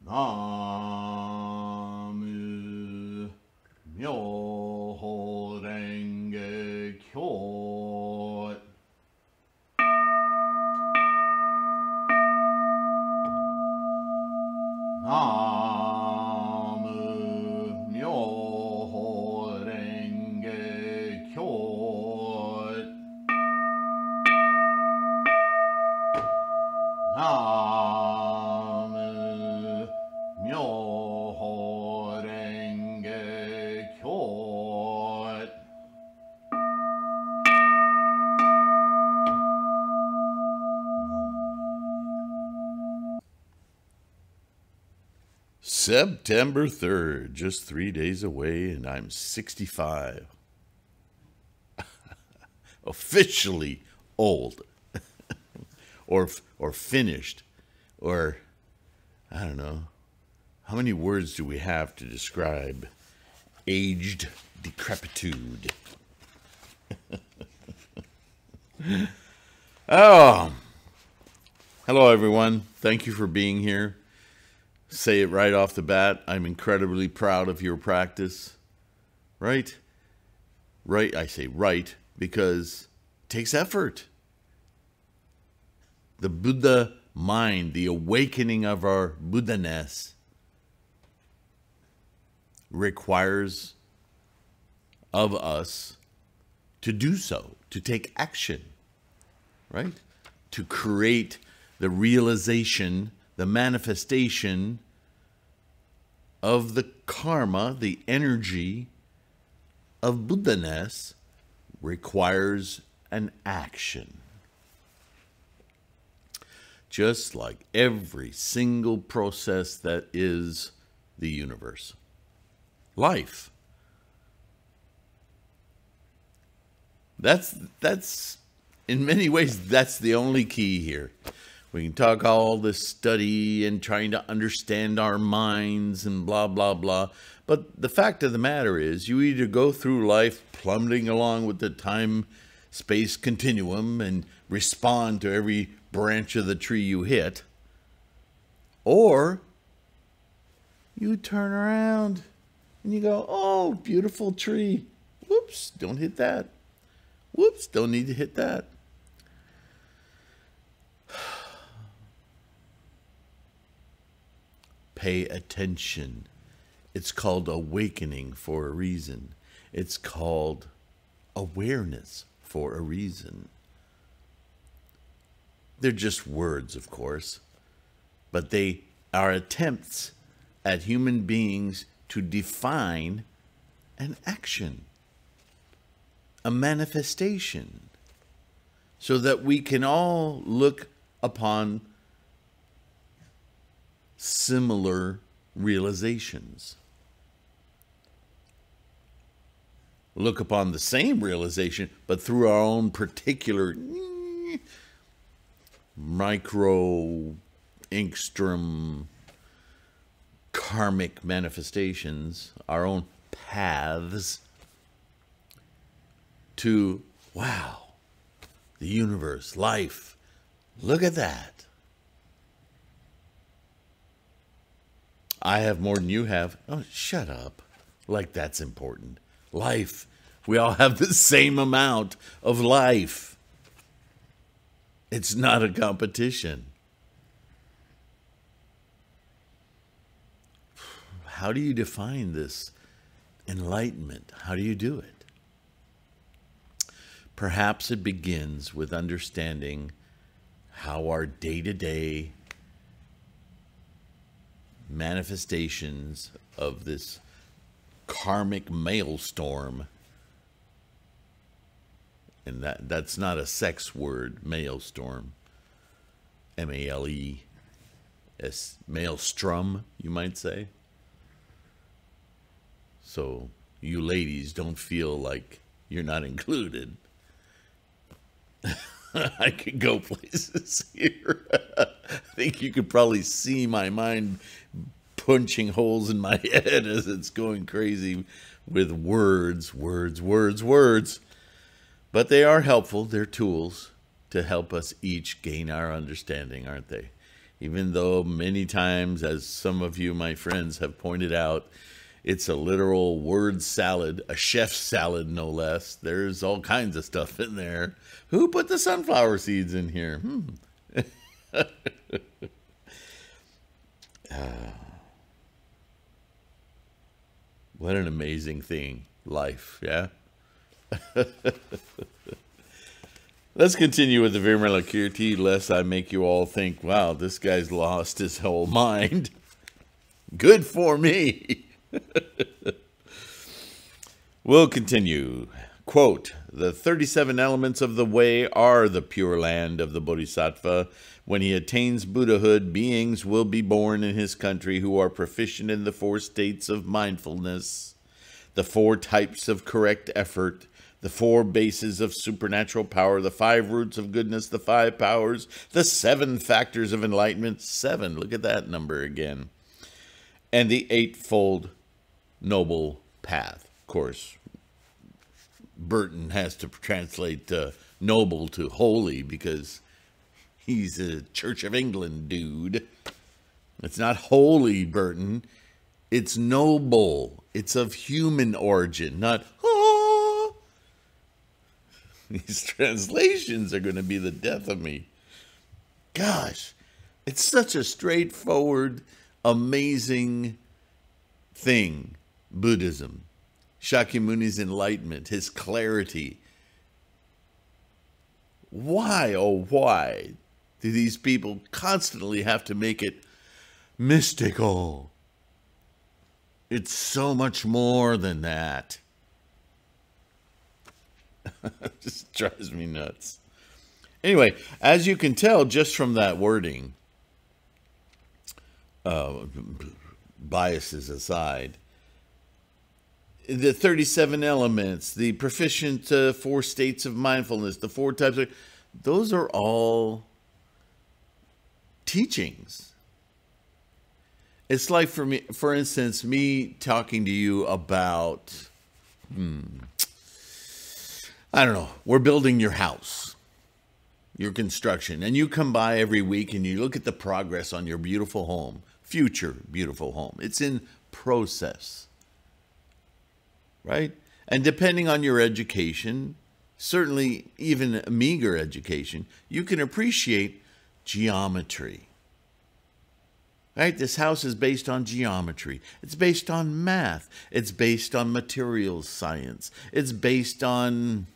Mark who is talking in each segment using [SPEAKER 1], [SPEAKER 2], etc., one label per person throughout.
[SPEAKER 1] Namu Myoho Renge Kyo. Namu Myoho Renge Kyo. Namu Myoho Renge Kyo. 'September 3rd, just 3 days away, and I'm 65. Officially old. or finished. Or, I don't know. How many words do we have to describe aged decrepitude? Oh. Hello, everyone. Thank you for being here. Say it right off the bat. I'm incredibly proud of your practice. Right? Right, I say right, because it takes effort. The Buddha mind, the awakening of our Buddha-ness, requires of us to do so, to take action, right? To create the realization, the manifestation of the karma, the energy of Buddha-ness requires an action. Just like every single process that is the universe. Life. That's in many ways, that's the only key here. We can talk all this study and trying to understand our minds and blah, blah, blah. But the fact of the matter is, you either go through life plummeting along with the time-space continuum and respond to every branch of the tree you hit, or you turn around and you go, oh, beautiful tree. Whoops, don't hit that. Whoops, don't need to hit that. Pay attention. It's called awakening for a reason. It's called awareness for a reason. They're just words, of course, but they are attempts at human beings to define an action, a manifestation, so that we can all look upon similar realizations. Look upon the same realization, but through our own particular micro angstrom karmic manifestations, our own paths to, wow, the universe, life, look at that. I have more than you have. Oh, shut up. Like that's important. Life. We all have the same amount of life. It's not a competition. How do you define this enlightenment? How do you do it? Perhaps it begins with understanding how our day-to-day manifestations of this karmic maelstrom, and that's not a sex word, maelstrom, M-A-L-E-S, maelstrom, you might say. So you ladies don't feel like you're not included. I could go places here. I think you could probably see my mind punching holes in my head as it's going crazy with words. But they are helpful. They're tools to help us each gain our understanding, aren't they? even though many times, as some of you, my friends, have pointed out, it's a literal word salad, a chef's salad, no less. There's all kinds of stuff in there. Who put the sunflower seeds in here? What an amazing thing, life, yeah? Let's continue with the Vimalakirti, lest I make you all think, wow, this guy's lost his whole mind. Good for me. We'll continue. Quote, the 37 elements of the way are the pure land of the Bodhisattva. When he attains Buddhahood, beings will be born in his country who are proficient in the 4 states of mindfulness, the 4 types of correct effort, the 4 bases of supernatural power, the 5 roots of goodness, the 5 powers, the 7 factors of enlightenment, 7, look at that number again, and the 8-fold noble path. Of course, Burton has to translate noble to holy because he's a Church of England dude. It's not holy, Burton. It's noble. It's of human origin, not, ah. These translations are going to be the death of me. Gosh, it's such a straightforward, amazing thing, Buddhism. Shakyamuni's enlightenment, his clarity. Why, oh why, do these people constantly have to make it mystical? It's so much more than that. It just drives me nuts. Anyway, as you can tell just from that wording, biases aside, the 37 elements, the proficient 4 states of mindfulness, the 4 types of, those are all teachings. It's like, for me, for instance, me talking to you about, I don't know, we're building your house, your construction, and you come by every week and you look at the progress on your beautiful home, future beautiful home. It's in process. Right? And depending on your education, certainly even a meager education, you can appreciate geometry. Right? This house is based on geometry. It's based on math. It's based on materials science. It's based on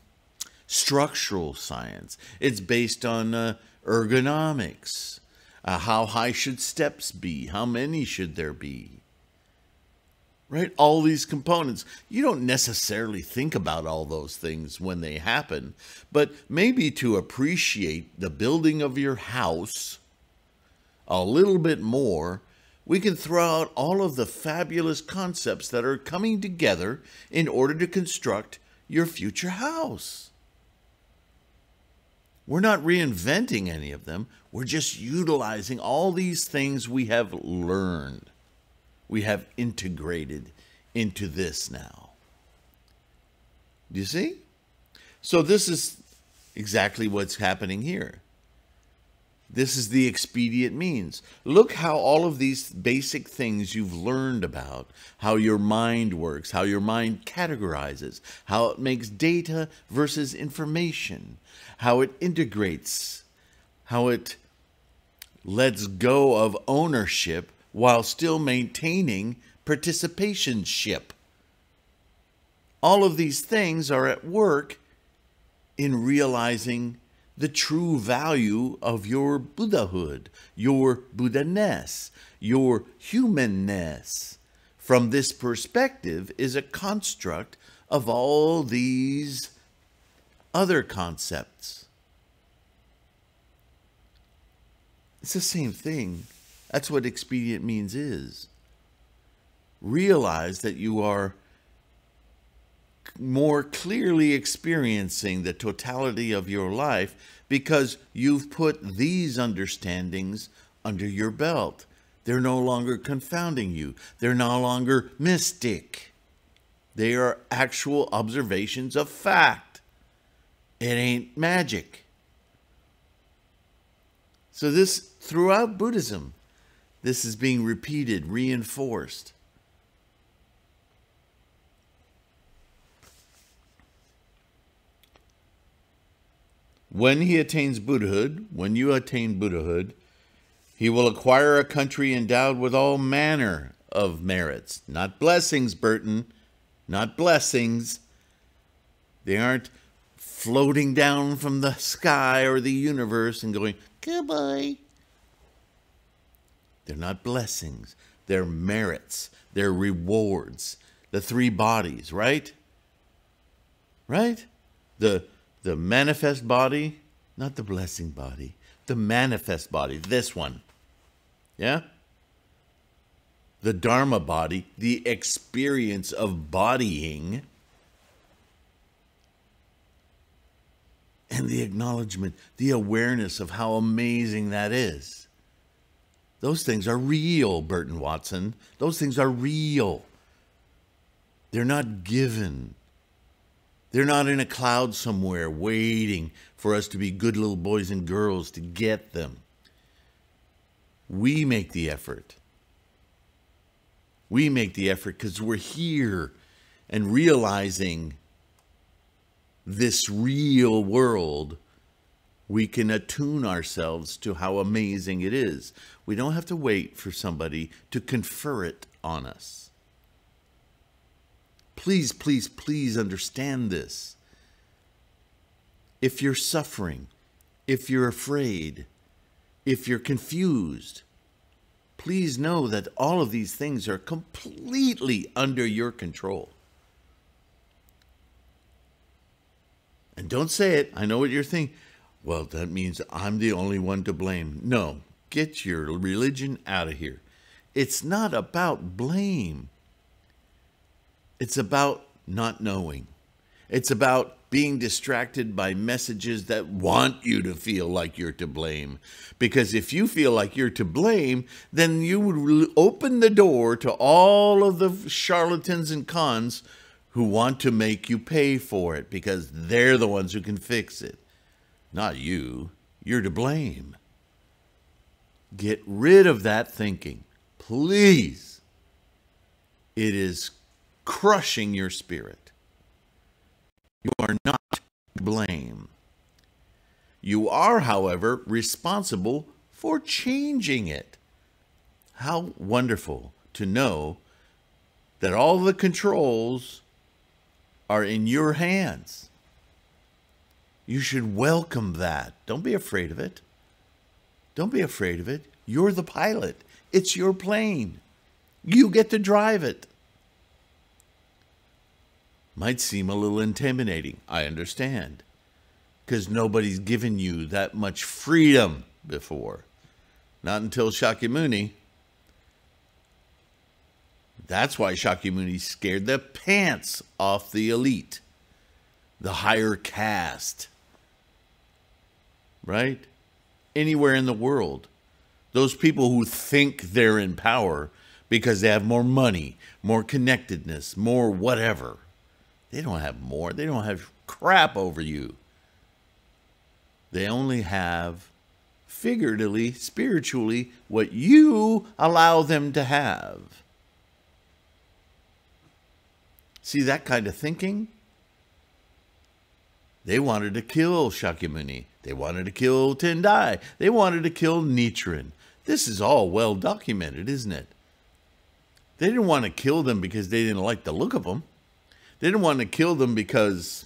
[SPEAKER 1] structural science. It's based on ergonomics. How high should steps be? How many should there be? Right? All these components. You don't necessarily think about all those things when they happen, but maybe to appreciate the building of your house a little bit more, we can throw out all of the fabulous concepts that are coming together in order to construct your future house. We're not reinventing any of them. We're just utilizing all these things we have learned. We have integrated into this now. Do you see? So this is exactly what's happening here. This is the expedient means. Look how all of these basic things you've learned about, how your mind works, how your mind categorizes, how it makes data versus information, how it integrates, how it lets go of ownership while still maintaining participationship. All of these things are at work in realizing the true value of your Buddhahood, your Buddha-ness, your humanness. From this perspective is a construct of all these other concepts. It's the same thing. That's what expedient means is. Realize that you are more clearly experiencing the totality of your life because you've put these understandings under your belt. They're no longer confounding you. They're no longer mystic. They are actual observations of fact. It ain't magic. So this throughout Buddhism. This is being repeated, reinforced. When he attains Buddhahood, when you attain Buddhahood, he will acquire a country endowed with all manner of merits. Not blessings, Burton. Not blessings. They aren't floating down from the sky or the universe and going, goodbye. They're not blessings. They're merits. They're rewards. The three bodies, right? Right? The manifest body, not the blessing body. The manifest body, this one. Yeah? The Dharma body, the experience of bodying, and the acknowledgement, the awareness of how amazing that is. Those things are real, Burton Watson. Those things are real. They're not given. They're not in a cloud somewhere waiting for us to be good little boys and girls to get them. We make the effort. We make the effort because we're here and realizing this real world, we can attune ourselves to how amazing it is. We don't have to wait for somebody to confer it on us. Please, please, please understand this. If you're suffering, if you're afraid, if you're confused, please know that all of these things are completely under your control. And don't say it. I know what you're thinking. Well, that means I'm the only one to blame. No, get your religion out of here. It's not about blame. It's about not knowing. It's about being distracted by messages that want you to feel like you're to blame. Because if you feel like you're to blame, then you would open the door to all of the charlatans and cons who want to make you pay for it because they're the ones who can fix it. Not you. You're to blame. Get rid of that thinking. Please. It is crushing your spirit. You are not to blame. You are, however, responsible for changing it. How wonderful to know that all the controls are in your hands. You should welcome that. Don't be afraid of it. Don't be afraid of it. You're the pilot. It's your plane. You get to drive it. Might seem a little intimidating. I understand. Because nobody's given you that much freedom before. Not until Shakyamuni. That's why Shakyamuni scared the pants off the elite. The higher caste. Right? Anywhere in the world. Those people who think they're in power because they have more money, more connectedness, more whatever. They don't have more. They don't have crap over you. They only have, figuratively, spiritually, what you allow them to have. See that kind of thinking? They wanted to kill Shakyamuni. They wanted to kill Tendai. They wanted to kill Nichiren. This is all well documented, isn't it? They didn't want to kill them because they didn't like the look of them. They didn't want to kill them because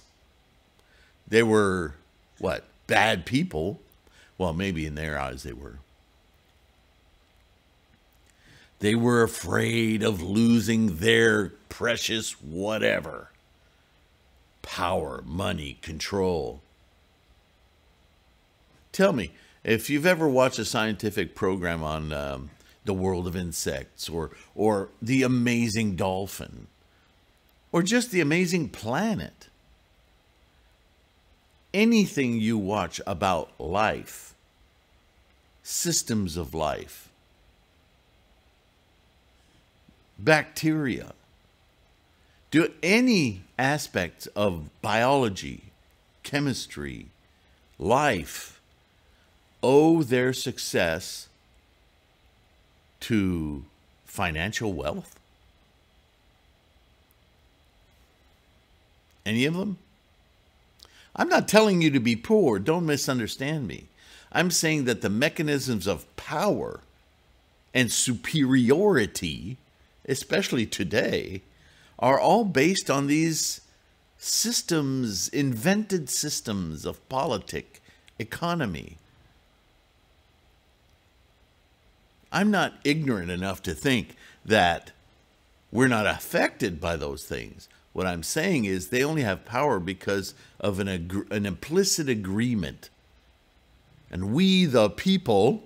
[SPEAKER 1] they were, what, bad people? Well, maybe in their eyes they were. They were afraid of losing their precious whatever. Power, money, control. Tell me, if you've ever watched a scientific program on the world of insects or the amazing dolphin, or just the amazing planet. Anything you watch about life, systems of life, bacteria, do any aspects of biology, chemistry, life, owe their success to financial wealth? Any of them? I'm not telling you to be poor. Don't misunderstand me. I'm saying that the mechanisms of power and superiority, especially today, are all based on these systems, invented systems of politic, economy. I'm not ignorant enough to think that we're not affected by those things. What I'm saying is they only have power because of an implicit agreement. And we, the people,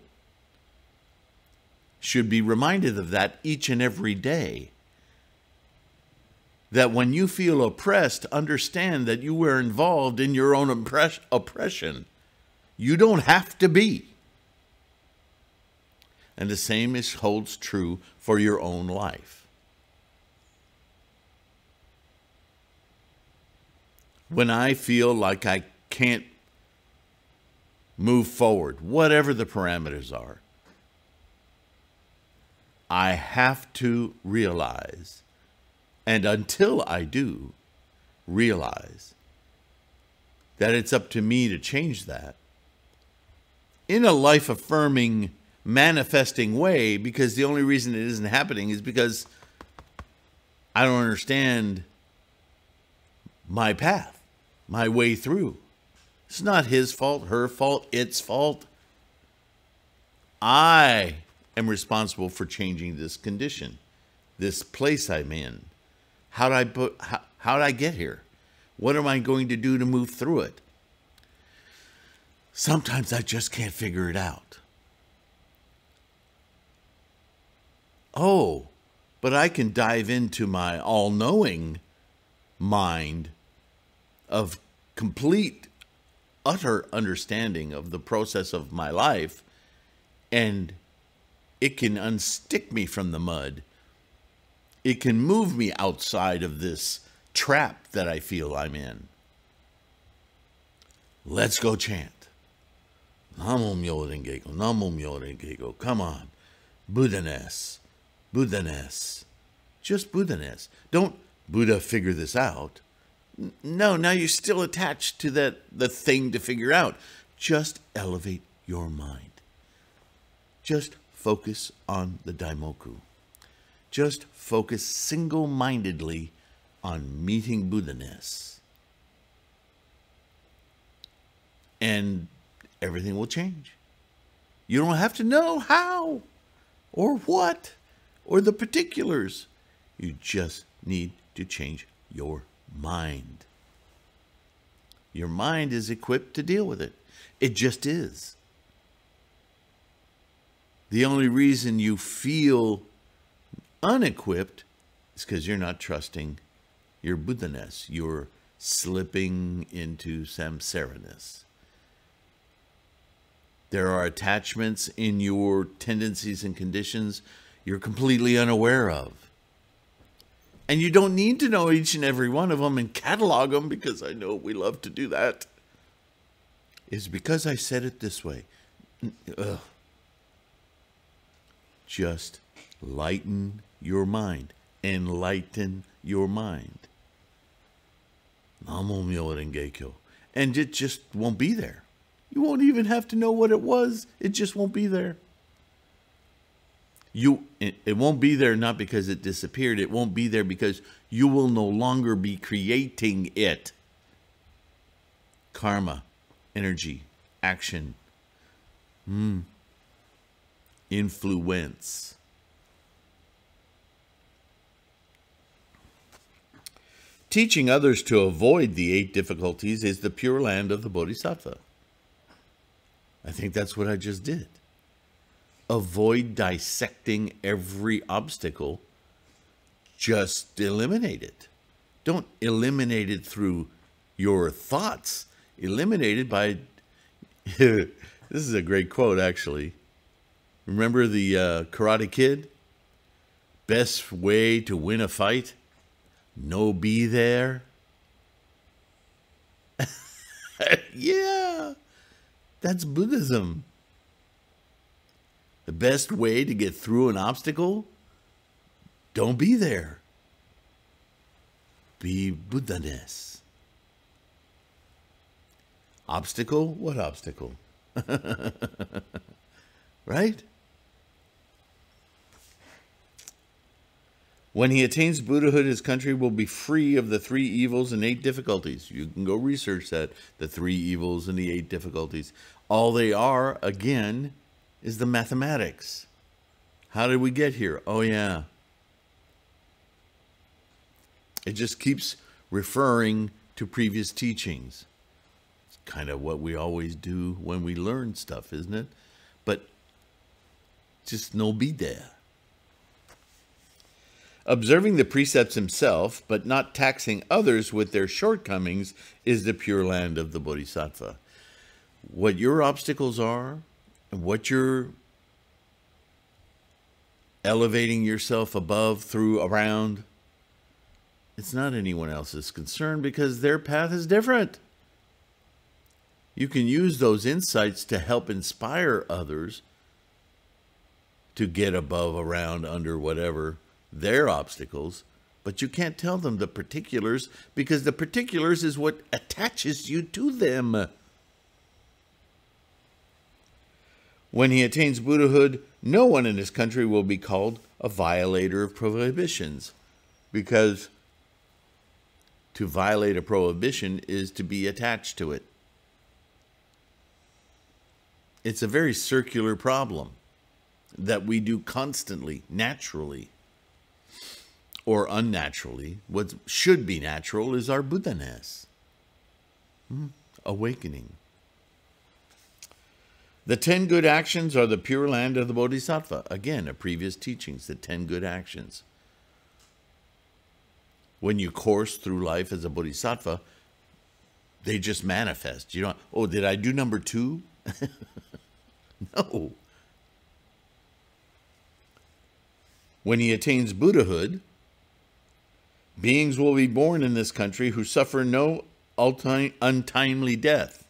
[SPEAKER 1] should be reminded of that each and every day. That when you feel oppressed, understand that you were involved in your own oppression. You don't have to be. And the same holds true for your own life. When I feel like I can't move forward, whatever the parameters are, I have to realize, and until I do realize, that it's up to me to change that in a life-affirming, manifesting way, because the only reason it isn't happening is because I don't understand my path, my way through. It's not his fault, her fault, its fault. I am responsible for changing this condition, this place I'm in. How did I get here? What am I going to do to move through it? Sometimes I just can't figure it out. Oh, but I can dive into my all-knowing mind of complete, utter understanding of the process of my life, and it can unstick me from the mud. It can move me outside of this trap that I feel I'm in. Let's go chant. Namo Myoho Renge Kyo, Namo Myoho Renge Kyo. Come on. Buddha-ness. Buddha-ness. Just Buddha-ness. Don't Buddha figure this out. No, now you're still attached to the thing to figure out. Just elevate your mind. Just focus on the Daimoku. Just focus single-mindedly on meeting Buddha-ness. And everything will change. You don't have to know how or what or the particulars. You just need to change your mind. Your mind is equipped to deal with it. It just is. The only reason you feel unequipped is because you're not trusting your Buddha-ness. You're slipping into samsara-ness. There are attachments in your tendencies and conditions you're completely unaware of. And you don't need to know each and every one of them and catalog them, because I know we love to do that. It's because I said it this way. Just lighten your mind. Enlighten your mind. Namo Myoho Renge Kyo. And it just won't be there. You won't even have to know what it was. It just won't be there. It won't be there not because it disappeared. It won't be there because you will no longer be creating it. Karma, energy, action, influence. Teaching others to avoid the 8 difficulties is the pure land of the Bodhisattva. I think that's what I just did. Avoid dissecting every obstacle. Just eliminate it. Don't eliminate it through your thoughts. Eliminate it by... This is a great quote, actually. Remember the Karate Kid? Best way to win a fight? No be there. Yeah. That's Buddhism. The best way to get through an obstacle, don't be there. Be Buddha-ness. Obstacle? What obstacle? Right? When he attains Buddhahood, his country will be free of the 3 evils and 8 difficulties. You can go research that, the 3 evils and the 8 difficulties. All they are, again, is the mathematics. How did we get here? Oh, yeah. It just keeps referring to previous teachings. It's kind of what we always do when we learn stuff, isn't it? But just no be there. Observing the precepts himself, but not taxing others with their shortcomings, is the pure land of the Bodhisattva. What your obstacles are, and what you're elevating yourself above, through, around, it's not anyone else's concern because their path is different. You can use those insights to help inspire others to get above, around, under, whatever their obstacles, but you can't tell them the particulars because the particulars is what attaches you to them. When he attains Buddhahood, no one in his country will be called a violator of prohibitions, because to violate a prohibition is to be attached to it. It's a very circular problem that we do constantly, naturally or unnaturally. What should be natural is our Buddha-ness, awakening. The 10 good actions are the pure land of the Bodhisattva. Again, a previous teachings, the 10 good actions. When you course through life as a Bodhisattva, they just manifest. You don't, oh, did I do number 2? No. When he attains Buddhahood, beings will be born in this country who suffer no untimely death,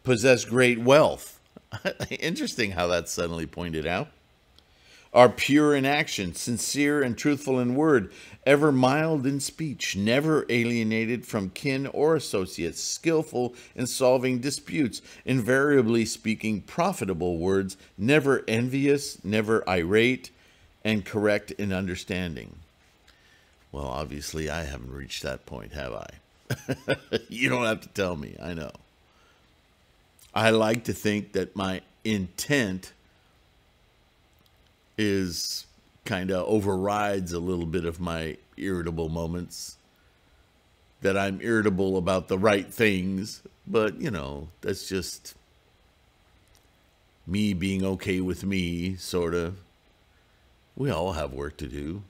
[SPEAKER 1] possess great wealth. Interesting how that's suddenly pointed out. Are pure in action, sincere and truthful in word, ever mild in speech, never alienated from kin or associates, skillful in solving disputes, invariably speaking profitable words, never envious, never irate, and correct in understanding. Well, obviously I haven't reached that point, have I? You don't have to tell me, I know. I like to think that my intent is kind of overrides a little bit of my irritable moments, that I'm irritable about the right things, but, you know, that's just me being okay with me, sort of. We all have work to do.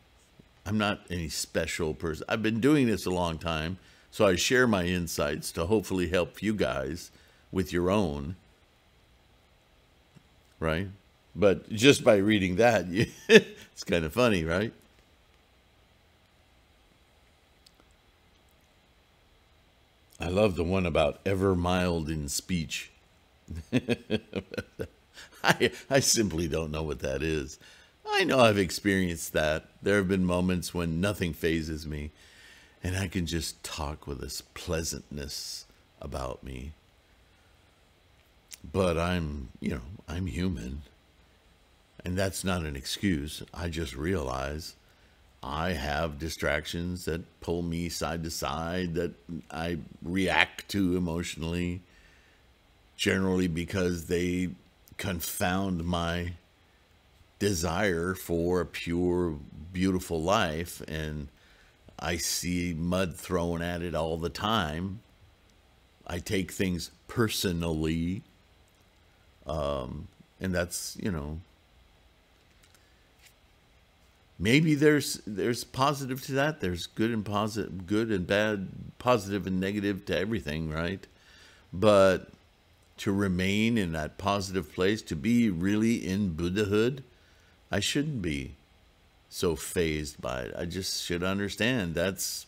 [SPEAKER 1] I'm not any special person. I've been doing this a long time, so I share my insights to hopefully help you guys with your own, right? But just by reading that, it's kind of funny, right? I love the one about ever mild in speech. I simply don't know what that is. I know I've experienced that. There have been moments when nothing phases me, and I can just talk with this pleasantness about me. But I'm human. And that's not an excuse. I just realize I have distractions that pull me side to side, that I react to emotionally, generally because they confound my desire for a pure, beautiful life. And I see mud thrown at it all the time. I take things personally. And that's, maybe there's positive to that. There's good and positive, good and bad, positive and negative to everything, right? But to remain in that positive place, to be really in Buddhahood, I shouldn't be so fazed by it. I just should understand that's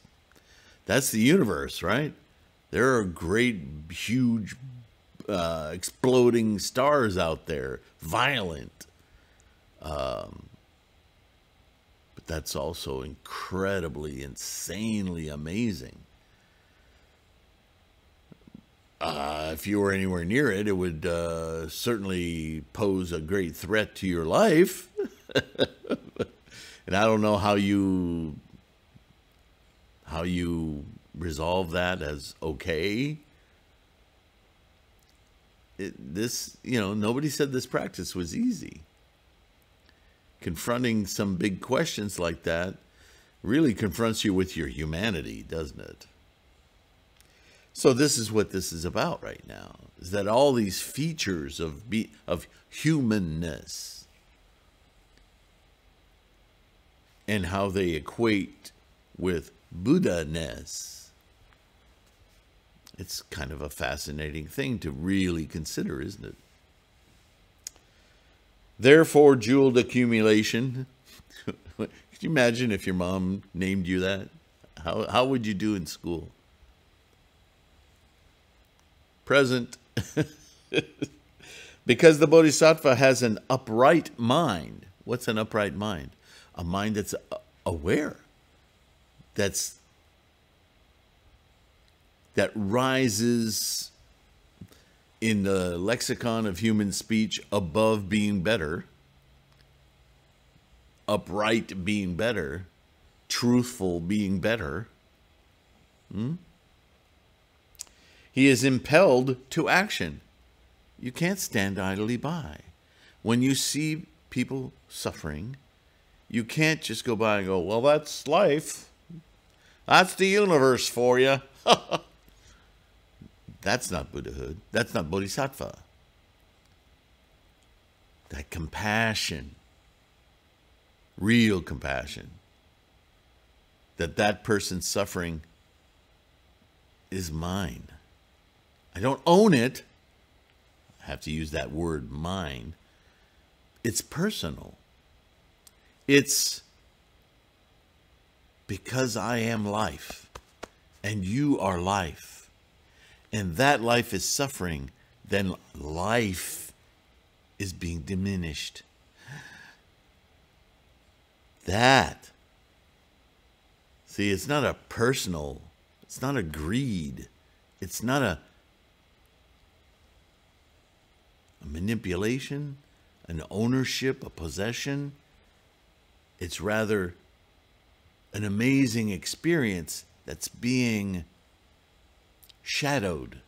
[SPEAKER 1] the universe, right? There are great, huge exploding stars out there, violent. But that's also incredibly, insanely amazing. If you were anywhere near it, it would certainly pose a great threat to your life. And I don't know how you resolve that as okay. Nobody said this practice was easy. Confronting some big questions like that really confronts you with your humanity, doesn't it? So this is what this is about right now, is that all these features of humanness and how they equate with Buddha-ness, it's kind of a fascinating thing to really consider, isn't it? Therefore, jeweled accumulation. Could you imagine if your mom named you that? How would you do in school? Present. Because the Bodhisattva has an upright mind. What's an upright mind? A mind that's aware. That rises in the lexicon of human speech above being better, upright being better, truthful being better. He is impelled to action. You can't stand idly by. When you see people suffering, you can't just go by and go, well, that's life. That's the universe for you. That's not Buddhahood. That's not Bodhisattva. That compassion, real compassion, that person's suffering is mine. I don't own it. I have to use that word, mine. It's personal. It's because I am life and you are life. And that life is suffering, then life is being diminished. That. See, it's not a personal, it's not a greed, it's not a manipulation, an ownership, a possession. It's rather an amazing experience that's being shadowed.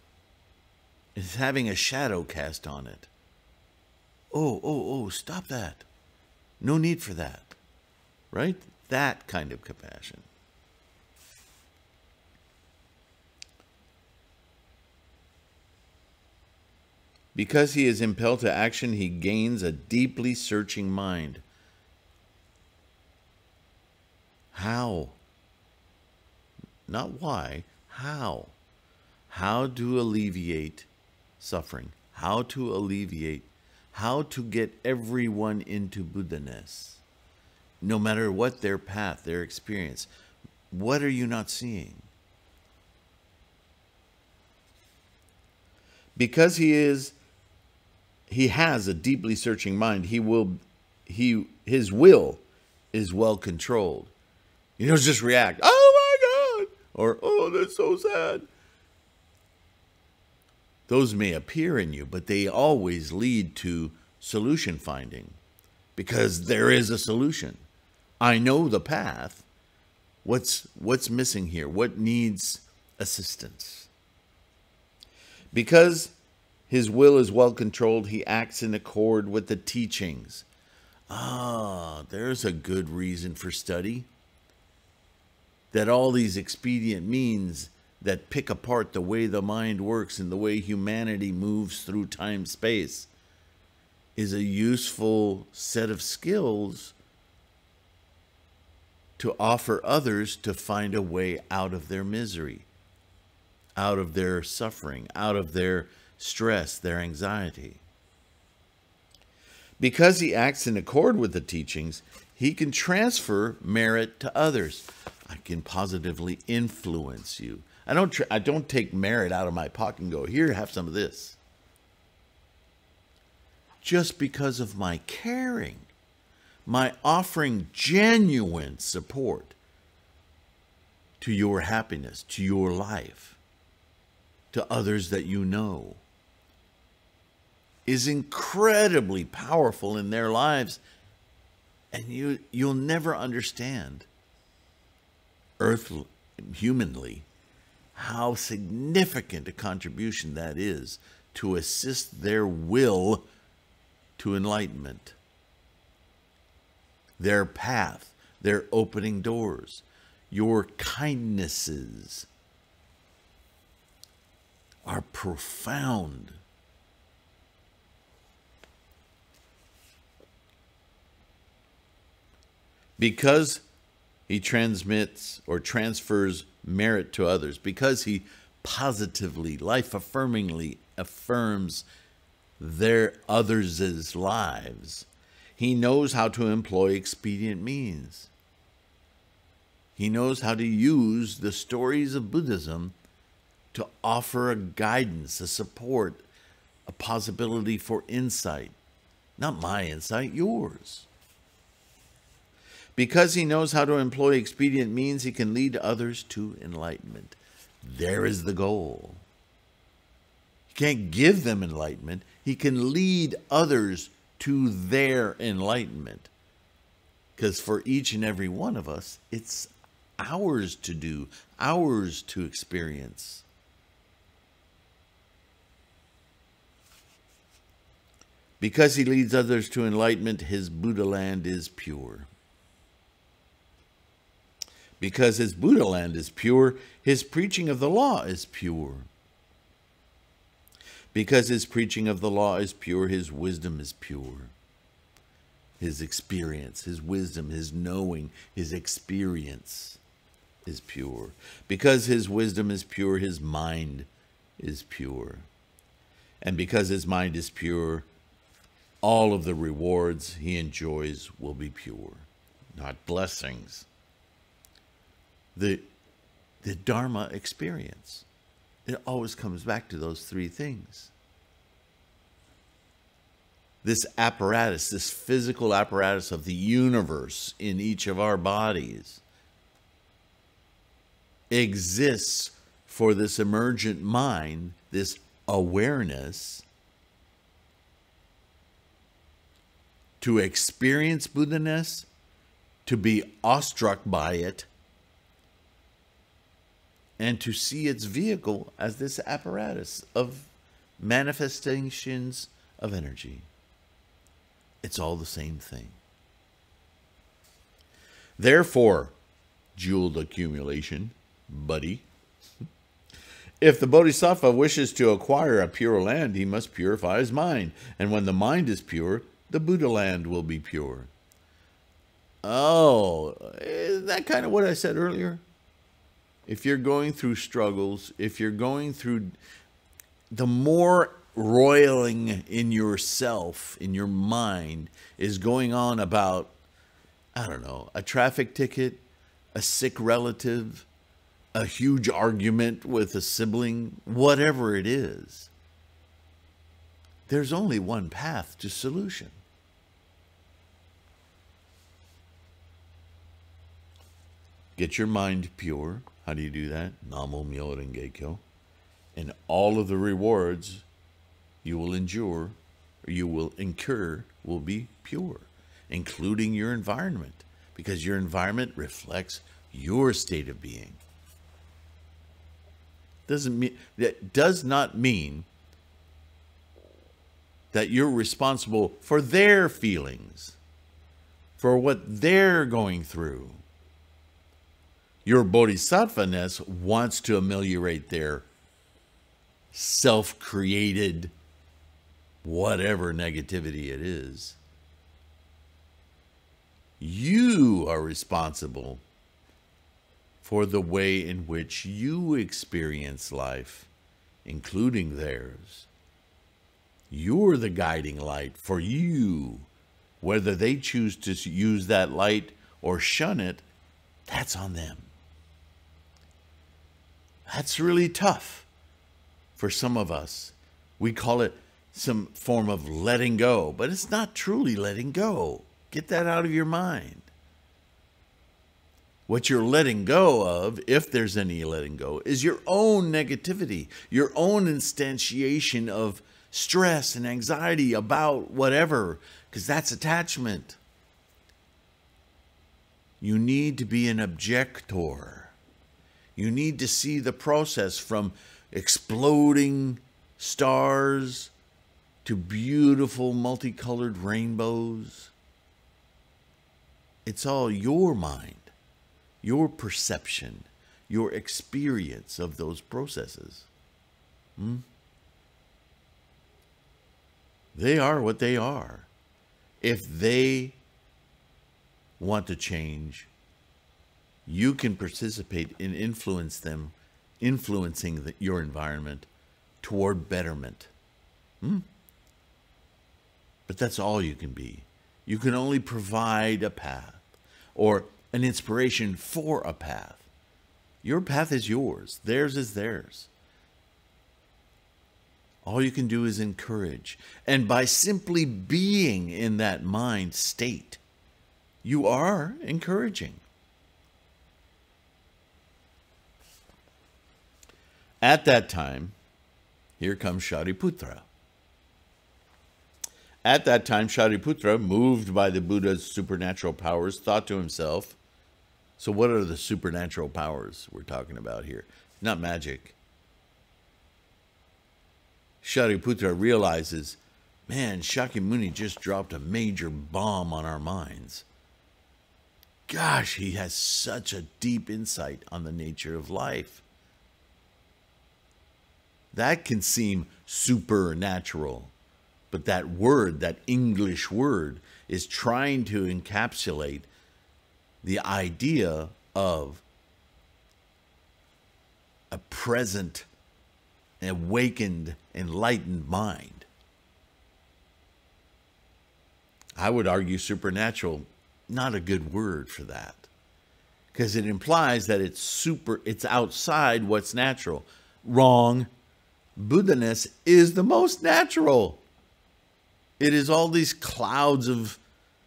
[SPEAKER 1] It's having a shadow cast on it. Oh, stop that. No need for that. Right? That kind of compassion. Because he is impelled to action, he gains a deeply searching mind. How? Not why. How? How to alleviate suffering. How to get everyone into Buddha-ness. No matter what their path, their experience. What are you not seeing? Because he has a deeply searching mind, his will is well controlled. You don't just react, oh my God, or oh, that's so sad. Those may appear in you, but they always lead to solution finding, because there is a solution. I know the path. What's missing here? What needs assistance? Because his will is well controlled, he acts in accord with the teachings. There's a good reason for study. That all these expedient means that pick apart the way the mind works and the way humanity moves through time-space is a useful set of skills to offer others to find a way out of their misery, out of their suffering, out of their stress, their anxiety. Because he acts in accord with the teachings, he can transfer merit to others. I can positively influence you. I don't take merit out of my pocket and go, here, have some of this. just because of my caring, my offering genuine support to your happiness, to your life, to others that you know, is incredibly powerful in their lives. And you'll never understand humanly how significant a contribution that is to assist their will to enlightenment, their path, their opening doors. Your kindnesses are profound. Because he transmits or transfers merit to others, because he positively, life-affirmingly affirms their others' lives, he knows how to employ expedient means. He knows how to use the stories of Buddhism to offer a guidance, a support, a possibility for insight. Not my insight, yours. Because he knows how to employ expedient means, he can lead others to enlightenment. There is the goal. He can't give them enlightenment. He can lead others to their enlightenment. Because for each and every one of us, it's ours to do, ours to experience. Because he leads others to enlightenment, his Buddha land is pure. Because his Buddha land is pure, his preaching of the law is pure. Because his preaching of the law is pure, his wisdom is pure. His experience, his wisdom, his knowing, his experience is pure. Because his wisdom is pure, his mind is pure. And because his mind is pure, all of the rewards he enjoys will be pure, not blessings. The Dharma experience, it always comes back to those three things. This apparatus, this physical apparatus of the universe in each of our bodies exists for this emergent mind, this awareness, to experience Buddha-ness, to be awestruck by it, and to see its vehicle as this apparatus of manifestations of energy. It's all the same thing. Therefore, jeweled accumulation, buddy, if the Bodhisattva wishes to acquire a pure land, he must purify his mind. And when the mind is pure, the Buddha land will be pure. Oh, is that kind of what I said earlier? If you're going through struggles, if you're going through, the more roiling in yourself, in your mind, is going on about, I don't know, a traffic ticket, a sick relative, a huge argument with a sibling, whatever it is, there's only one path to solution. Get your mind pure. How do you do that? Namo Myoho Renge Kyo. And all of the rewards you will endure, or you will incur, will be pure, including your environment, because your environment reflects your state of being. That does not mean that you're responsible for their feelings, for what they're going through. Your bodhisattva-ness wants to ameliorate their self-created whatever negativity it is. You are responsible for the way in which you experience life, including theirs. You're the guiding light for you. Whether they choose to use that light or shun it, that's on them. That's really tough for some of us. We call it some form of letting go, but it's not truly letting go. Get that out of your mind. What you're letting go of, if there's any letting go, is your own negativity, your own instantiation of stress and anxiety about whatever, because that's attachment. You need to be an objector. You need to see the process from exploding stars to beautiful multicolored rainbows. It's all your mind, your perception, your experience of those processes. They are what they are. If they want to change, you can participate in influencing your environment toward betterment. But that's all you can be. You can only provide a path or an inspiration for a path. Your path is yours. Theirs is theirs. All you can do is encourage. And by simply being in that mind state, you are encouraging. At that time, here comes Shariputra. At that time, Shariputra, moved by the Buddha's supernatural powers, thought to himself, so what are the supernatural powers we're talking about here? Not magic. Shariputra realizes, man, Shakyamuni just dropped a major bomb on our minds. Gosh, he has such a deep insight on the nature of life. That can seem supernatural, but that word, that English word, is trying to encapsulate the idea of a present, awakened, enlightened mind. I would argue supernatural, not a good word for that, because it implies that it's outside what's natural. Wrong. Buddha-ness is the most natural. It is all these clouds of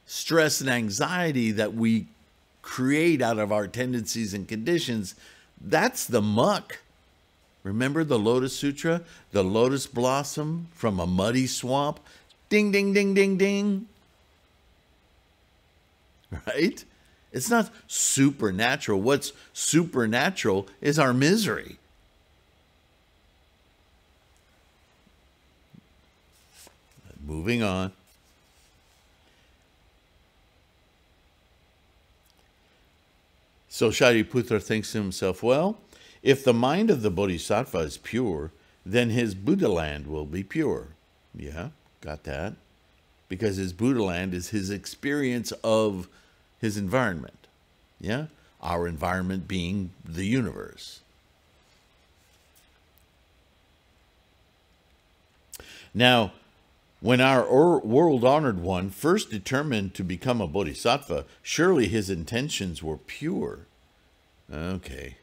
[SPEAKER 1] stress and anxiety that we create out of our tendencies and conditions. That's the muck. Remember the Lotus Sutra? The lotus blossom from a muddy swamp? Ding, ding, ding, ding, ding. Right? It's not supernatural. What's supernatural is our misery. Moving on. So Shariputra thinks to himself, well, if the mind of the Bodhisattva is pure, then his Buddha land will be pure. Yeah, got that. Because his Buddha land is his experience of his environment. Yeah, our environment being the universe. Now, when our world-honored one first determined to become a bodhisattva, surely his intentions were pure. Okay,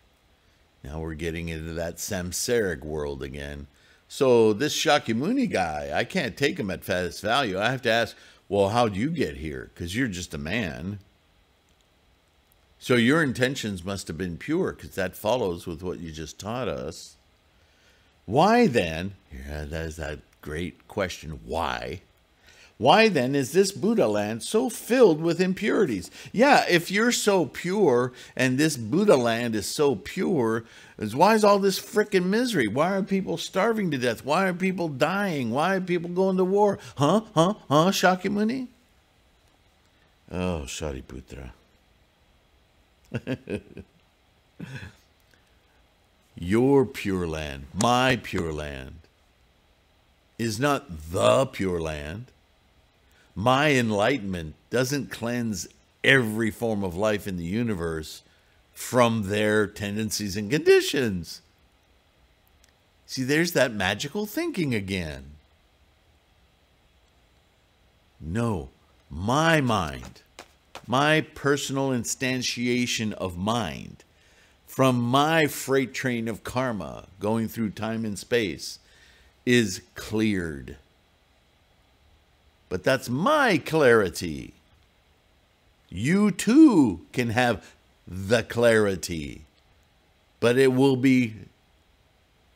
[SPEAKER 1] now we're getting into that samsaric world again. So this Shakyamuni guy, I can't take him at face value. I have to ask, well, how'd you get here? Because you're just a man. So your intentions must have been pure, because that follows with what you just taught us. Why then, yeah, there's that great question, why? Why then is this Buddha land so filled with impurities? Yeah, if you're so pure and this Buddha land is so pure, why is all this frickin' misery? Why are people starving to death? Why are people dying? Why are people going to war? Huh, Shakyamuni? Oh, Shariputra. Your pure land, my pure land, is not the pure land. My enlightenment doesn't cleanse every form of life in the universe from their tendencies and conditions. See, there's that magical thinking again. No, my mind, my personal instantiation of mind, from my freight train of karma going through time and space, is cleared. but that's my clarity. You too can have the clarity, but it will be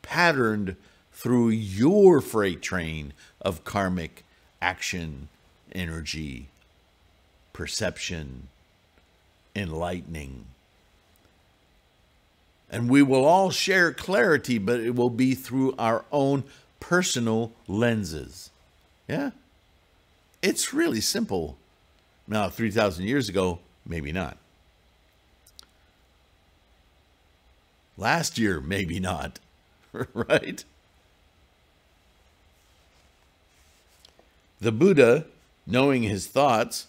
[SPEAKER 1] patterned through your freight train of karmic action, energy, perception, enlightening. And we will all share clarity, but it will be through our own personal lenses. Yeah? It's really simple. Now, 3,000 years ago, maybe not. Last year, maybe not. Right? The Buddha, knowing his thoughts,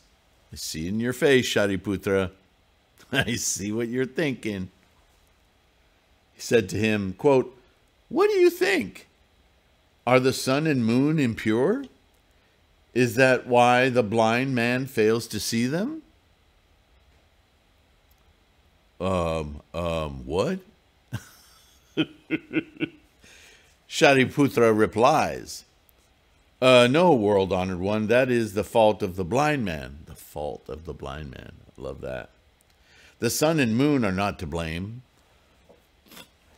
[SPEAKER 1] I see in your face, Shariputra. I see what you're thinking. He said to him, quote, "What do you think? Are the sun and moon impure? Is that why the blind man fails to see them?" What? Shariputra replies, "No, world-honored one, that is the fault of the blind man." The fault of the blind man. I love that. "The sun and moon are not to blame."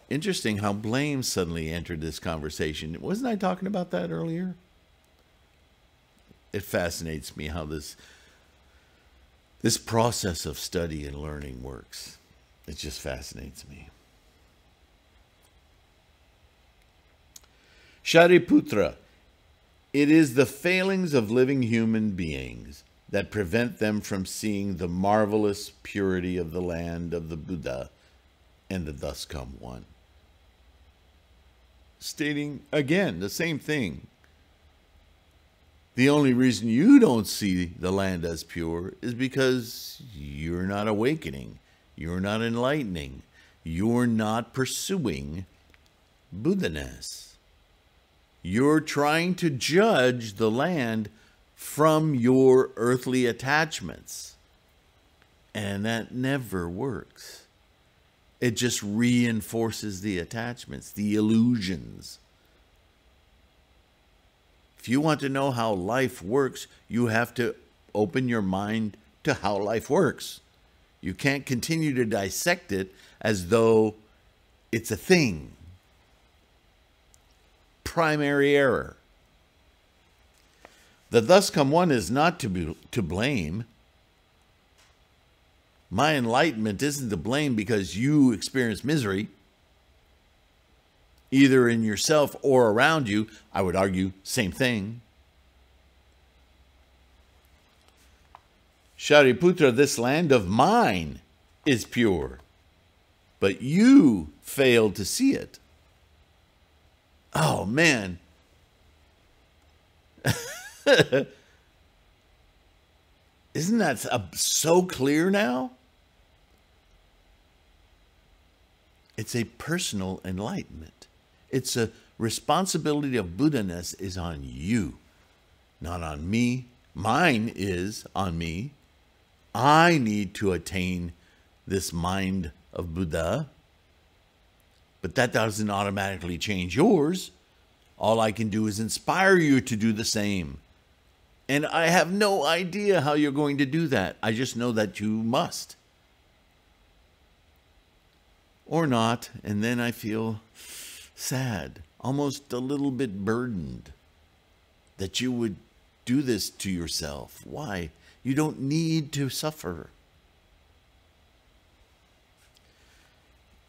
[SPEAKER 1] Interesting how blame suddenly entered this conversation. Wasn't I talking about that earlier? It fascinates me how this process of study and learning works. It just fascinates me. Shariputra, it is the failings of living human beings that prevent them from seeing the marvelous purity of the land of the Buddha and the thus come one. Stating again the same thing. The only reason you don't see the land as pure is because you're not awakening, you're not enlightening, you're not pursuing Buddha-ness. You're trying to judge the land from your earthly attachments. And that never works. It just reinforces the attachments, the illusions. If you want to know how life works, you have to open your mind to how life works. You can't continue to dissect it as though it's a thing. Primary error. The thus come one is not to blame. My enlightenment isn't to blame because you experience misery, either in yourself or around you. I would argue, same thing. Shariputra, this land of mine is pure, but you failed to see it. Oh, man. Isn't that so clear now? It's a personal enlightenment. It's a responsibility of Buddha-ness is on you, not on me. Mine is on me. I need to attain this mind of Buddha. But that doesn't automatically change yours. All I can do is inspire you to do the same. And I have no idea how you're going to do that. I just know that you must. Or not, and then I feel sad, almost a little bit burdened that you would do this to yourself. Why? You don't need to suffer.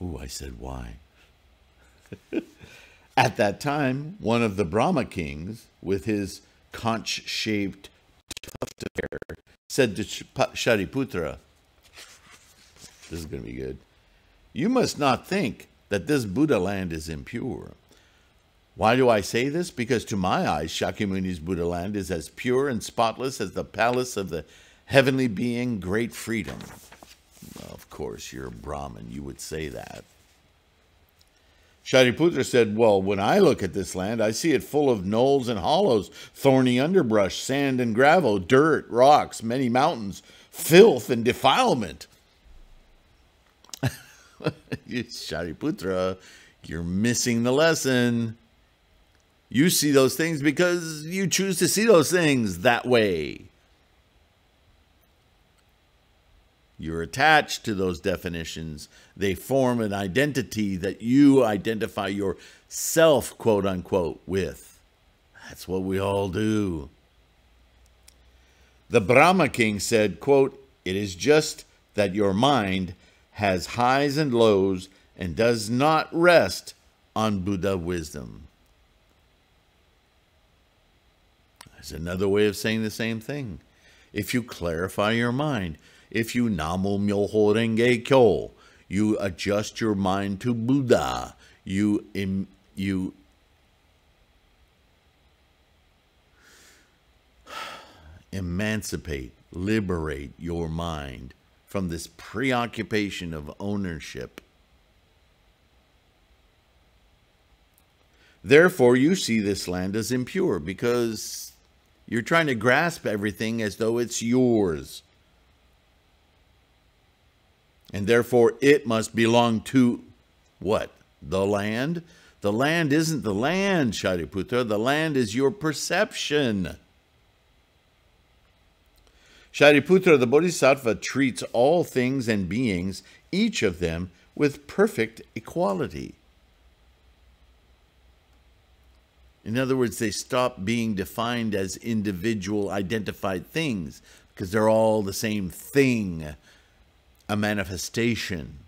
[SPEAKER 1] Ooh, I said why. At that time, one of the Brahma kings, with his conch-shaped tuft of hair, said to Shariputra, this is going to be good, "You must not think that this Buddha land is impure. Why do I say this? Because to my eyes, Shakyamuni's Buddha land is as pure and spotless as the palace of the heavenly being, Great Freedom." Well, of course, you're a Brahmin. You would say that. Shariputra said, "Well, when I look at this land, I see it full of knolls and hollows, thorny underbrush, sand and gravel, dirt, rocks, many mountains, filth and defilement." Shariputra, you're missing the lesson. You see those things because you choose to see those things that way. You're attached to those definitions. They form an identity that you identify yourself, quote unquote, with. That's what we all do. The Brahma King said, quote, "It is just that your mind has highs and lows and does not rest on Buddha wisdom." There's another way of saying the same thing. If you clarify your mind, if you Namo Myoho Renge Kyo, you adjust your mind to Buddha, you emancipate, liberate your mind from this preoccupation of ownership. Therefore, you see this land as impure because you're trying to grasp everything as though it's yours. And therefore, it must belong to what? The land? The land isn't the land, Shariputra. The land is your perception. Shariputra, the Bodhisattva treats all things and beings, each of them, with perfect equality. In other words, they stop being defined as individual identified things because they're all the same thing, a manifestation,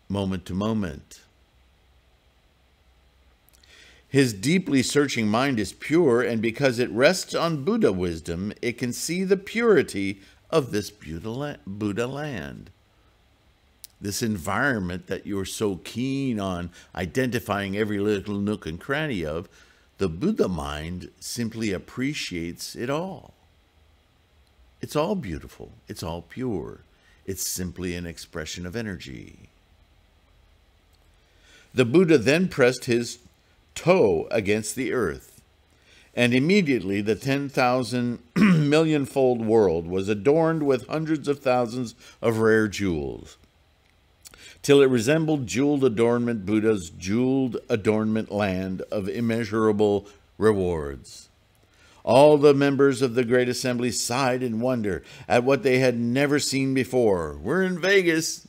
[SPEAKER 1] moment to moment. His deeply searching mind is pure, and because it rests on Buddha wisdom, it can see the purity of this Buddha land. This environment that you're so keen on identifying every little nook and cranny of, the Buddha mind simply appreciates it all. It's all beautiful. It's all pure. It's simply an expression of energy. The Buddha then pressed his toe against the earth, and immediately the 10,000 millionfold world was adorned with hundreds of thousands of rare jewels, till it resembled jeweled adornment Buddha's jeweled adornment land of immeasurable rewards. All the members of the Great Assembly sighed in wonder at what they had never seen before. We're in Vegas.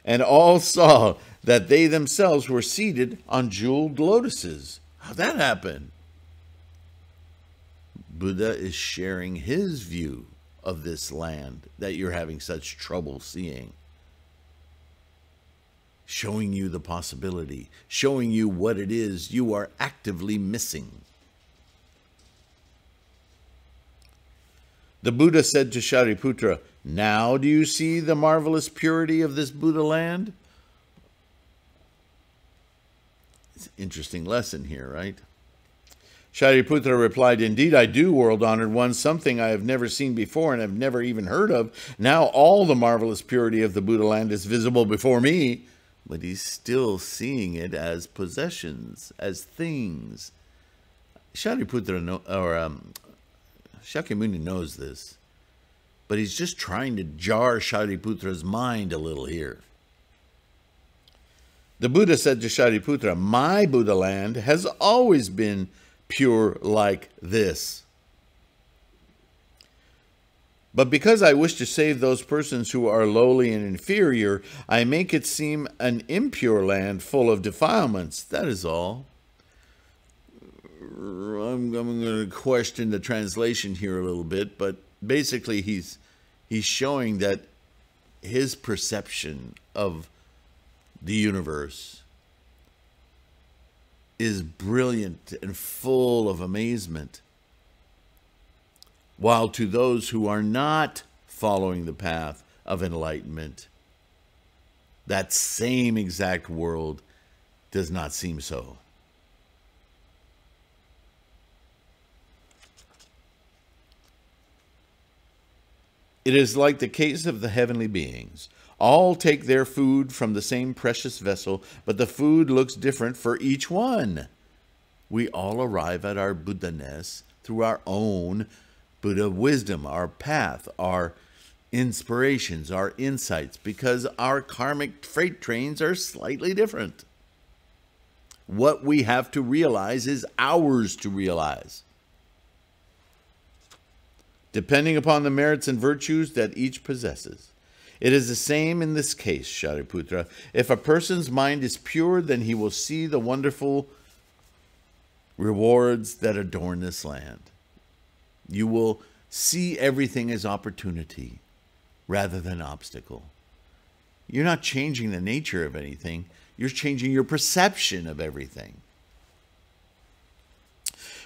[SPEAKER 1] And all saw that they themselves were seated on jeweled lotuses. How'd that happen? Buddha is sharing his view of this land that you're having such trouble seeing. Showing you the possibility, showing you what it is you are actively missing. The Buddha said to Shariputra, "Now do you see the marvelous purity of this Buddha land?" It's an interesting lesson here, right? Shariputra replied, "Indeed I do, world-honored one, something I have never seen before and have never even heard of. Now all the marvelous purity of the Buddha land is visible before me." But he's still seeing it as possessions, as things. Shariputra, Shakyamuni knows this, but he's just trying to jar Shariputra's mind a little here. The Buddha said to Shariputra, "My Buddha land has always been pure like this. But because I wish to save those persons who are lowly and inferior, I make it seem an impure land full of defilements. That is all." I'm going to question the translation here a little bit, but basically he's showing that his perception of the universe is brilliant and full of amazement. While to those who are not following the path of enlightenment, that same exact world does not seem so. It is like the case of the heavenly beings. All take their food from the same precious vessel, but the food looks different for each one. We all arrive at our Buddha-ness through our own Buddha wisdom, our path, our inspirations, our insights, because our karmic freight trains are slightly different. What we have to realize is ours to realize, depending upon the merits and virtues that each possesses. It is the same in this case, Shariputra. If a person's mind is pure, then he will see the wonderful rewards that adorn this land. You will see everything as opportunity rather than obstacle. You're not changing the nature of anything. You're changing your perception of everything.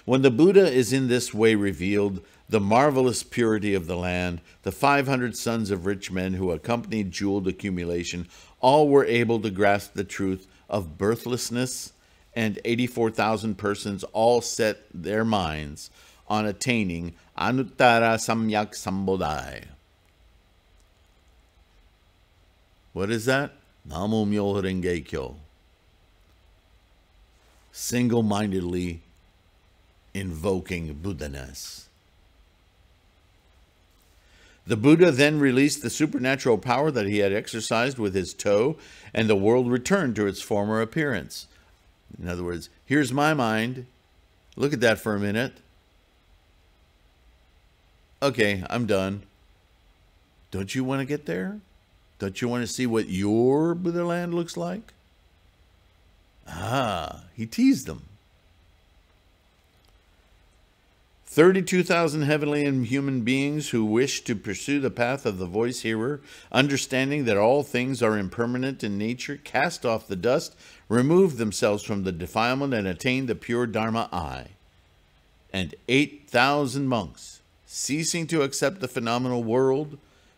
[SPEAKER 1] When the Buddha is in this way revealed, the marvelous purity of the land, the 500 sons of rich men who accompanied jeweled accumulation, all were able to grasp the truth of birthlessness, and 84,000 persons all set their minds on attaining Anuttara Samyak Sambodhai. What is that? Namo Myoho Renge Kyo. Single-mindedly invoking Buddha-ness. The Buddha then released the supernatural power that he had exercised with his toe, and the world returned to its former appearance. In other words, here's my mind. Look at that for a minute. Okay, I'm done. Don't you want to get there? Don't you want to see what your Buddha land looks like? Ah, he teased them. 32,000 heavenly and human beings who wish to pursue the path of the voice hearer, understanding that all things are impermanent in nature, cast off the dust, remove themselves from the defilement, and attain the pure Dharma I. And 8,000 monks, ceasing to accept the phenomenal world,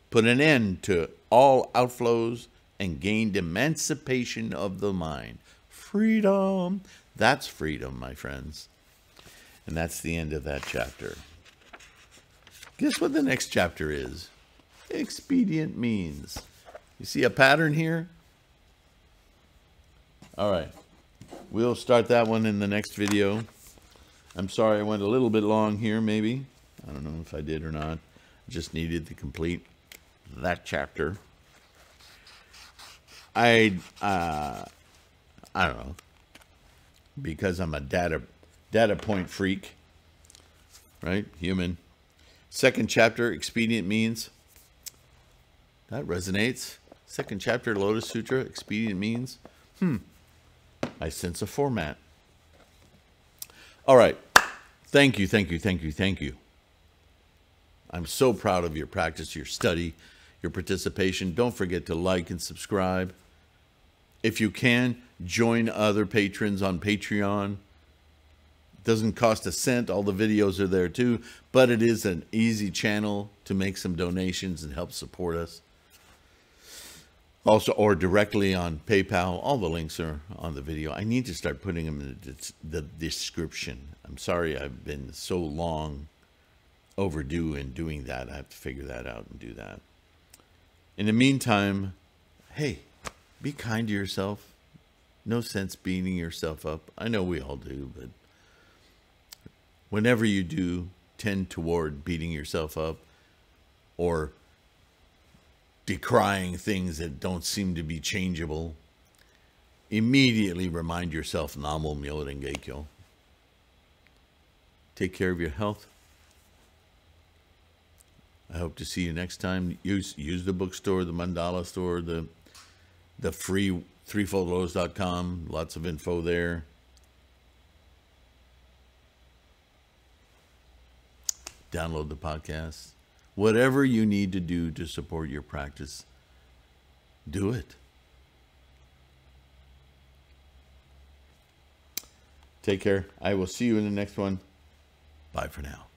[SPEAKER 1] put an end to all outflows and gained emancipation of the mind. Freedom. That's freedom, my friends. And that's the end of that chapter. Guess what the next chapter is? Expedient means. You see a pattern here? All right. We'll start that one in the next video. I'm sorry I went a little bit long here, maybe. I don't know if I did or not. I just needed to complete that chapter. I don't know. Because I'm a data point freak, right? Human. Second chapter, expedient means. That resonates. Second chapter, Lotus Sutra, expedient means. I sense a format. All right. Thank you, thank you, thank you, thank you. I'm so proud of your practice, your study, your participation. Don't forget to like and subscribe. If you can, join other patrons on Patreon. Doesn't cost a cent. All the videos are there too, but it is an easy channel to make some donations and help support us. Also, or directly on PayPal. All the links are on the video. I need to start putting them in the description. I'm sorry I've been so long overdue in doing that. I have to figure that out and do that. In the meantime, hey, be kind to yourself. No sense beating yourself up. I know we all do, but whenever you do tend toward beating yourself up or decrying things that don't seem to be changeable, immediately remind yourself, Namo Myoho Renge Kyo. Take care of your health. I hope to see you next time. Use the bookstore, the mandala store, the free threefoldlotus.com. Lots of info there. Download the podcast. Whatever you need to do to support your practice, do it. Take care. I will see you in the next one. Bye for now.